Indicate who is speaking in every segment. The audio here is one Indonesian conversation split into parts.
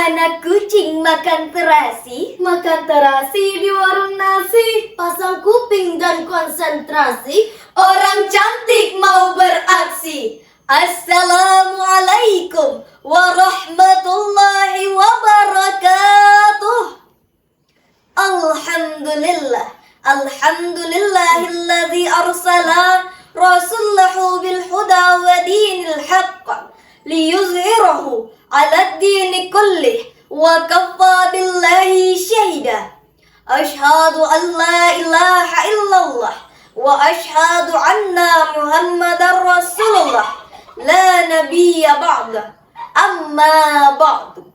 Speaker 1: Anak kucing makan terasi, di warung nasi.
Speaker 2: Pasang kuping dan konsentrasi,
Speaker 1: Orang cantik mau beraksi. Assalamualaikum warahmatullahi wabarakatuh. Alhamdulillahilladzi arsala rasulahu bil huda wa dinil haqq liyuzhirahu 'ala ad-dini kullih wa kaffa billahi syahida. Asyhadu an la ilaha illallah wa asyhadu anna Muhammadar Rasulullah la nabiyya ba'da. Amma ba'du.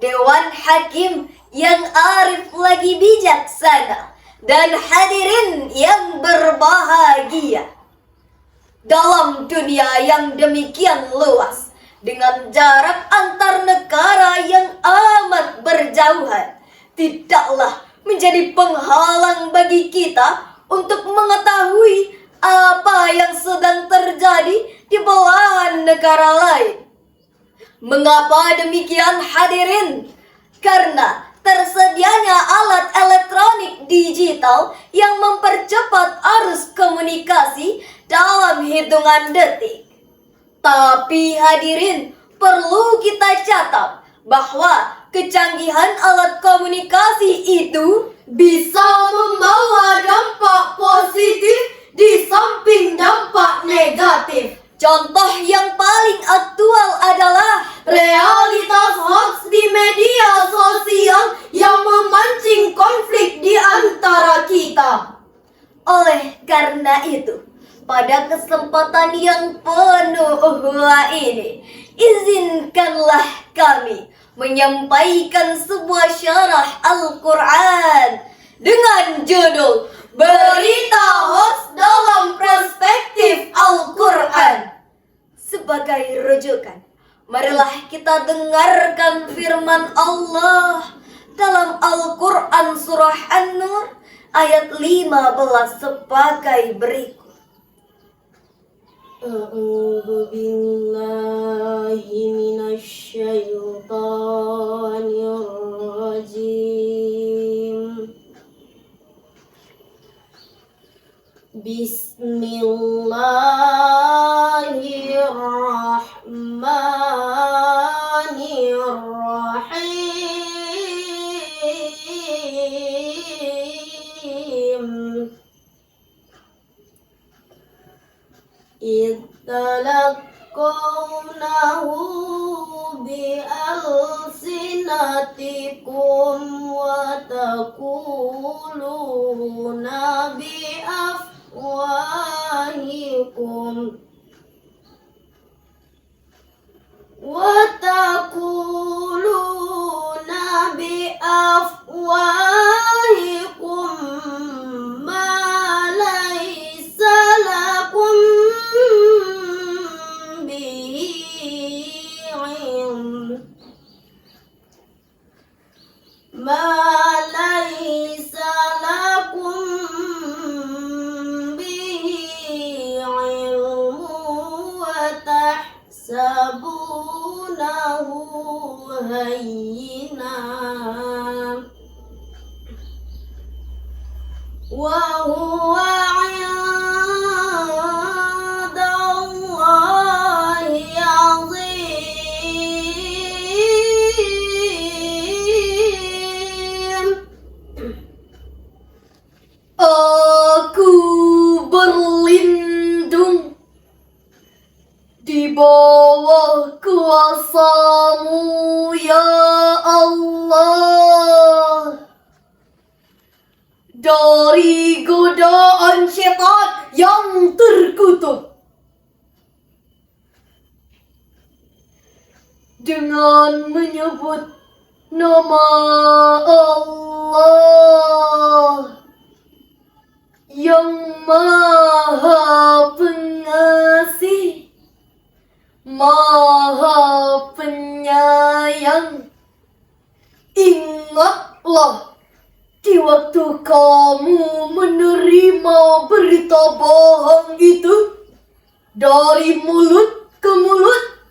Speaker 1: Dewan Hakim yang arif lagi bijaksana dan hadirin yang berbahagia. Dalam dunia yang demikian luas, dengan jarak antar negara yang amat berjauhan, tidaklah menjadi penghalang bagi kita untuk mengetahui apa yang sedang terjadi di belahan negara lain. Mengapa demikian hadirin? Karena tersedianya alat elektronik digital yang mempercepat arus komunikasi dalam hitungan detik. Tapi hadirin, perlu kita catat bahwa kecanggihan alat komunikasi itu
Speaker 2: bisa membawa dampak positif di samping dampak negatif.
Speaker 1: Contoh yang paling aktual adalah
Speaker 2: realitas hoax di media sosial yang memancing konflik di antara kita.
Speaker 1: Oleh karena itu, pada kesempatan yang penuh ini, izinkanlah kami menyampaikan sebuah syarah Al-Quran dengan judul Berita Hoax dalam Perspektif Al-Quran. Sebagai rujukan, marilah kita dengarkan firman Allah dalam Al-Quran surah An-Nur ayat 15 sebagai berikut.
Speaker 2: A'udzu billahi minasy syaithanir rajim. Bismillahirrahmanirrahim. Talaqawnahu bi'alsinatikum wa taquluna bi'afwahikum ma laysa lakum tahsabunahu hayyina wa huwa 'indallahi 'azim.
Speaker 1: Aku berlindung di bawah kuasa-Mu ya Allah dari godaan syaitan yang terkutuk. Dengan menyebut nama Allah yang Maha Pengasih, Maha Penyayang. Ingatlah di waktu kamu menerima berita bohong itu dari mulut ke mulut,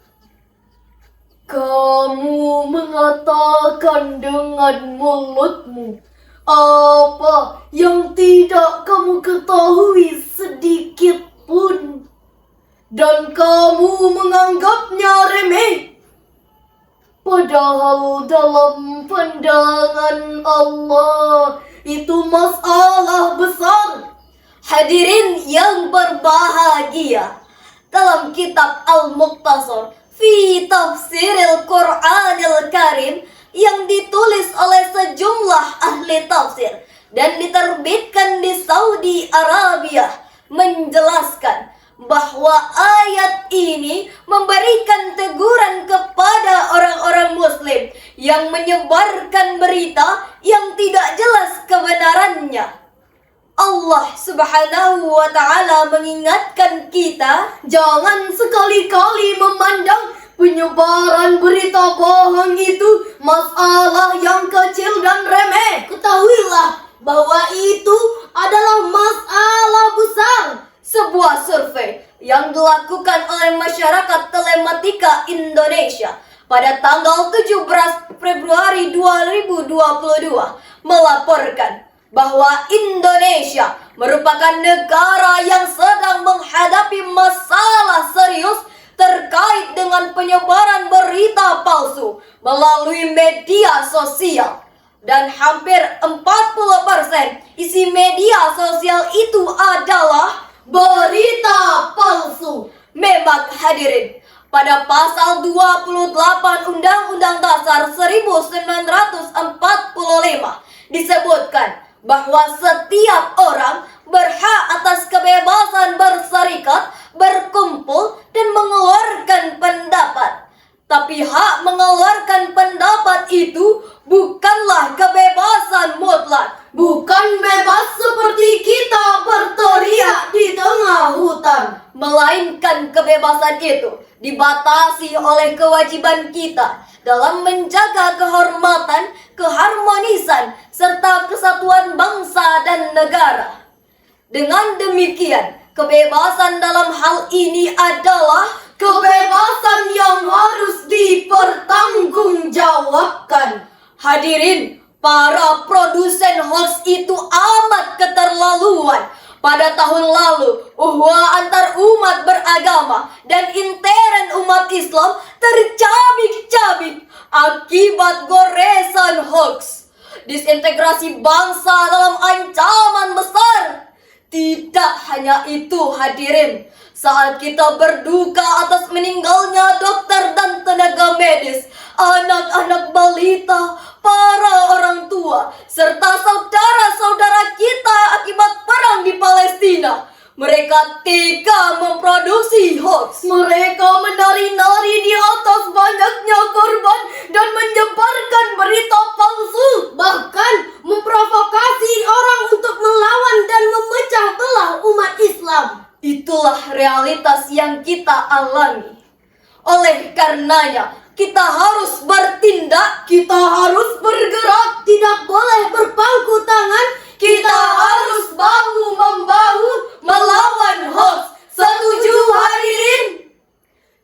Speaker 1: kamu
Speaker 2: kamu mengatakan dengan mulutmu apa yang tidak kamu ketahui sedikit pun, dan kamu menganggapnya remeh, padahal dalam pandangan Allah itu masalah besar.
Speaker 1: Hadirin yang berbahagia, dalam kitab Al-Muqtasar fi Tafsiril Qur'anil Karim yang ditulis oleh sejumlah ahli tafsir dan diterbitkan di Saudi Arabia menjelaskan bahwa ayat ini memberikan teguran kepada orang-orang muslim yang menyebarkan berita yang tidak jelas kebenarannya. Allah Subhanahu wa Ta'ala mengingatkan kita, jangan sekali-kali memandang penyebaran berita bohong itu masalah yang kecil dan remeh.
Speaker 2: Ketahuilah bahwa itu adalah masalah besar.
Speaker 1: Sebuah survei yang dilakukan oleh Masyarakat Telematika Indonesia pada tanggal 17 Februari 2022 melaporkan bahwa Indonesia merupakan negara yang sedang menghadapi masalah serius terkait dengan penyebaran berita palsu melalui media sosial. Dan hampir 40% isi media sosial itu adalah berita palsu. Memang hadirin, pada pasal 28 Undang-Undang Dasar 1945 disebutkan bahwa setiap orang berhak atas kebebasan berserikat, berkumpul, dan mengeluarkan pendapat. Tapi hak mengeluarkan pendapat itu bukanlah kebebasan mutlak.
Speaker 2: Bukan bebas seperti kita berteriak di tengah hutan.
Speaker 1: Melainkan kebebasan itu dibatasi oleh kewajiban kita dalam menjaga kehormatan, keharmonisan, serta kesatuan bangsa dan negara. Dengan demikian, kebebasan dalam hal ini adalah
Speaker 2: kebebasan yang harus dipertanggungjawabkan.
Speaker 1: Hadirin, para produsen hoax itu amat keterlaluan. Pada tahun lalu, uhwah antar umat beragama dan intern umat Islam tercabik-cabik akibat goresan hoax. Disintegrasi bangsa dalam ancaman besar. Tidak hanya itu hadirin, saat kita berduka atas meninggalnya dokter dan tenaga medis, anak-anak balita, para orang tua, serta saudara-saudara kita akibat perang di Palestina. Mereka tega memproduksi hoax.
Speaker 2: Mereka menari-nari di atas banyaknya korban dan menyebarkan berita palsu. Bahkan memprovokasi orang untuk melawan dan memecah belah umat Islam.
Speaker 1: Itulah realitas yang kita alami. Oleh karenanya, kita harus bertindak,
Speaker 2: kita harus bergerak, tidak boleh berpangku tangan. Kita harus bahu-membahu melawan hoax. Setuju hadirin?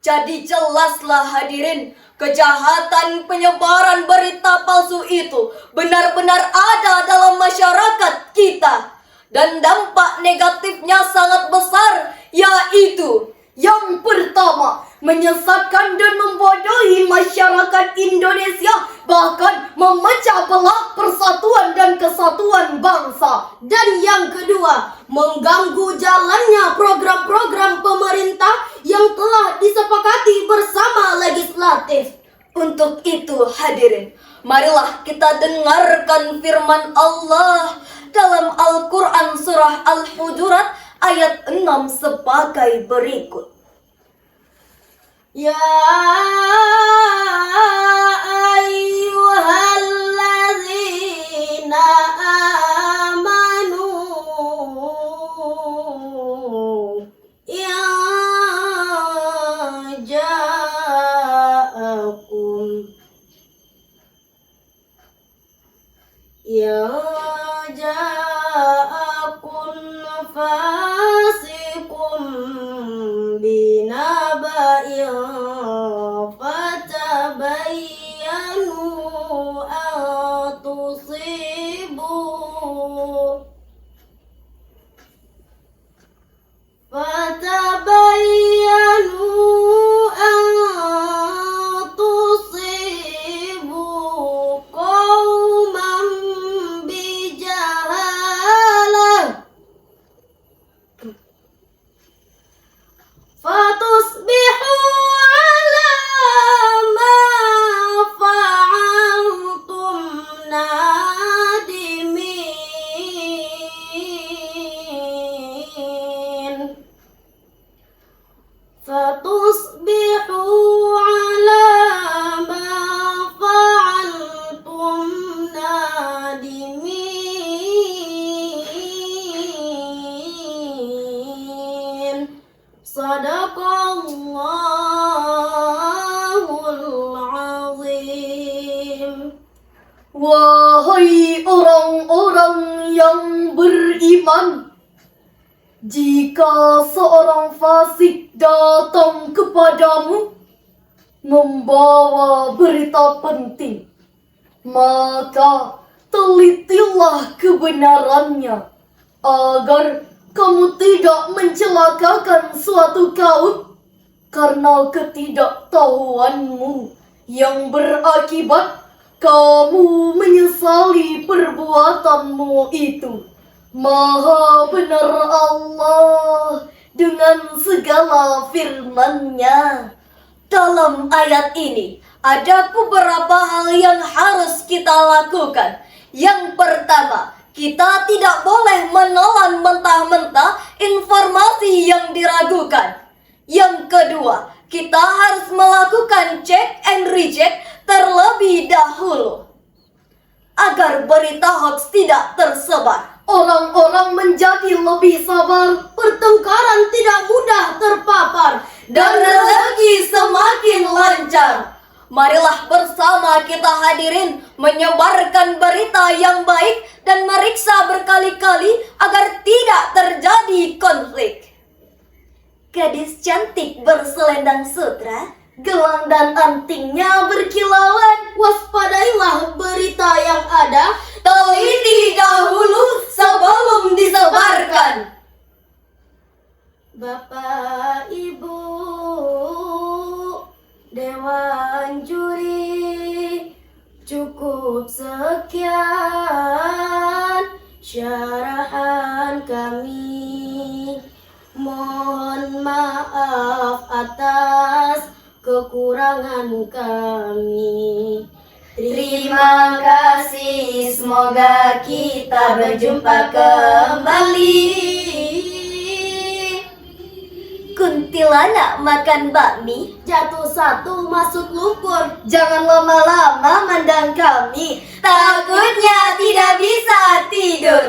Speaker 1: Jadi jelaslah hadirin, kejahatan penyebaran berita palsu itu benar-benar ada dalam masyarakat kita. Dan dampak negatifnya sangat besar, yaitu yang pertama, menyesatkan dan membodohi masyarakat Indonesia, bahkan memecah belah persatuan dan kesatuan bangsa.
Speaker 2: Dan yang kedua, mengganggu jalannya program-program pemerintah yang telah disepakati bersama legislatif.
Speaker 1: Untuk itu hadirin, marilah kita dengarkan firman Allah dalam Al-Quran surah Al-Hujurat ayat 6 sebagai berikut.
Speaker 2: Ya ayyuhalladzina amanu ya ja'akum fasikum binaba'in fatabayyanu فتصبحوا على ما فعلتم نادمين صدق Allahul Azim.
Speaker 1: Wahai orang-orang yang beriman, jika seorang fasik datang kepadamu membawa berita penting, maka telitilah kebenarannya agar kamu tidak mencelakakan suatu kaum karena ketidaktahuanmu yang berakibat kamu menyesali perbuatanmu itu. Maha benar Allah dengan segala firman-Nya. Dalam ayat ini ada beberapa hal yang harus kita lakukan. Yang pertama, kita tidak boleh menelan mentah-mentah informasi yang diragukan. Yang kedua, kita harus melakukan check and reject terlebih dahulu agar berita hoax tidak tersebar. Orang-orang menjadi lebih sabar,
Speaker 2: Pertengkaran tidak mudah terpapar
Speaker 1: dan rezeki semakin lancar. Marilah bersama kita hadirin menyebarkan berita yang baik dan meriksa berkali-kali agar tidak terjadi konflik. Gadis cantik berselendang sutra, gelang dan antingnya berkilauan.
Speaker 2: Waspadailah berita yang ada,
Speaker 1: Teliti dahulu sebelum disebarkan.
Speaker 2: Bapak Ibu Dewan Juri, cukup sekian syarahan kami. Mohon maaf atas kekurangan kami.
Speaker 1: Terima kasih, semoga kita berjumpa kembali. Kuntilanak makan bakmi,
Speaker 2: Jatuh satu masuk lumpur.
Speaker 1: jangan lama-lama mandang kami, takutnya tidak bisa tidur.